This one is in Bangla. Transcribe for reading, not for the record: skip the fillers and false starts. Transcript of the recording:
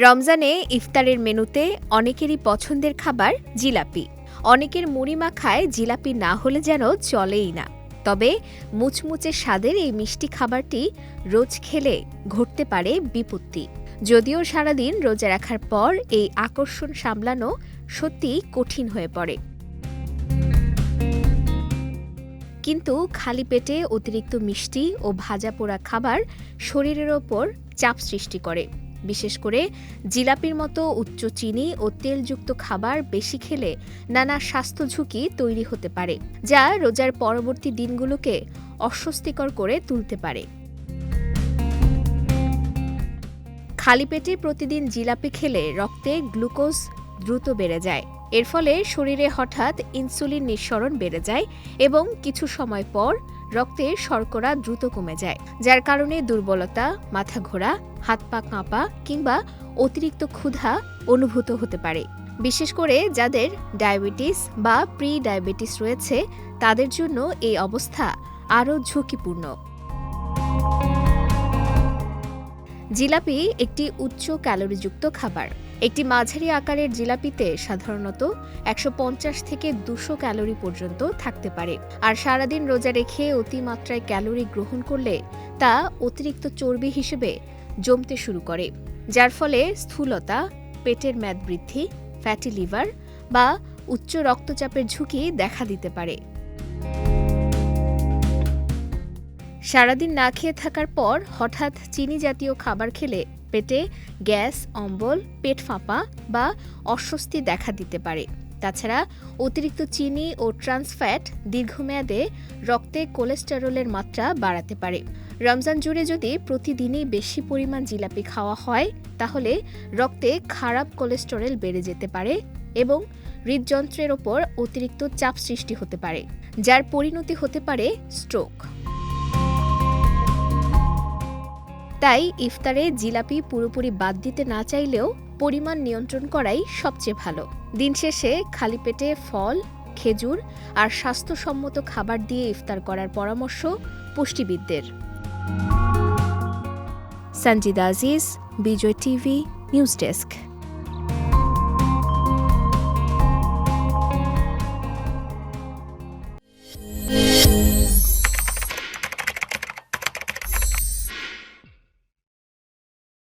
রমজানে ইফতারের মেনুতে অনেকেরই পছন্দের খাবার জিলাপি। অনেকের মুড়ি মাখায় জিলাপি না হলে যেন চলেই না। তবে মুচমুচে স্বাদের এই মিষ্টি খাবারটি রোজ খেলে ঘটতে পারে বিপত্তি। যদিও সারাদিন রোজা রাখার পর এই আকর্ষণ সামলানো সত্যিই কঠিন হয়ে পড়ে। কিন্তু খালি পেটে অতিরিক্ত মিষ্টি ও ভাজা পোড়া খাবার শরীরের ওপর চাপ সৃষ্টি করে। বিশেষ করে জিলাপির মতো উচ্চ চিনি ও তেলযুক্ত খাবার বেশি খেলে নানা স্বাস্থ্য ঝুঁকি তৈরি হতে পারে, যা রোজার পরবর্তী দিনগুলোকে অস্বস্তিকর করে তুলতে পারে। খালি পেটে প্রতিদিন জিলাপি খেলে রক্তে গ্লুকোজ দ্রুত বেড়ে যায়। এর ফলে শরীরে হঠাৎ ইনসুলিন নিঃসরণ বেড়ে যায় এবং কিছু সময় পর রক্তে শর্করা দ্রুত কমে যায়, যার কারণে দুর্বলতা, মাথা ঘোরা, হাত পা কাঁপা কিংবা অতিরিক্ত ক্ষুধা অনুভূত হতে পারে। বিশেষ করে যাদের ডায়াবেটিস বা প্রি ডায়াবেটিস রয়েছে তাদের জন্য এই অবস্থা আরও ঝুঁকিপূর্ণ। জিলাপি একটি উচ্চ ক্যালোরিযুক্ত খাবার। একটি মাঝারি আকারের জিলাপিতে সাধারণত ১৫০ থেকে ২০০ ক্যালোরি পর্যন্ত থাকতে পারে। আর সারাদিন রোজা রেখে অতিমাত্রায় ক্যালোরি গ্রহণ করলে তা অতিরিক্ত চর্বি হিসেবে জমতে শুরু করে, যার ফলে স্থূলতা, পেটের মেদ বৃদ্ধি, ফ্যাটি লিভার বা উচ্চ রক্তচাপের ঝুঁকি দেখা দিতে পারে। সারাদিন না খেয়ে থাকার পর হঠাৎ চিনি জাতীয় খাবার খেলে পেটে গ্যাস, অম্বল, পেট ফাঁপা বা অস্বস্তি দেখা দিতে পারে। তাছাড়া অতিরিক্ত চিনি ও ট্রান্স ফ্যাট দীর্ঘমেয়াদে রক্তে কোলেস্টেরলের মাত্রা বাড়াতে পারে। রমজান জুড়ে যদি প্রতিদিনই বেশি পরিমাণ জিলাপি খাওয়া হয় তাহলে রক্তে খারাপ কোলেস্টেরল বেড়ে যেতে পারে এবং হৃদযন্ত্রের ওপর অতিরিক্ত চাপ সৃষ্টি হতে পারে, যার পরিণতি হতে পারে স্ট্রোক। তাই ইফতারে জিলাপি পুরোপুরি বাদ দিতে না চাইলেও পরিমাণ নিয়ন্ত্রণ করাই সবচেয়ে ভালো। দিন শেষে খালি পেটে ফল, খেজুর আর স্বাস্থ্যসম্মত খাবার দিয়ে ইফতার করার পরামর্শ পুষ্টিবিদদের। সঞ্জিদা আজিজ, বিজয় টিভি, নিউজ ডেস্ক।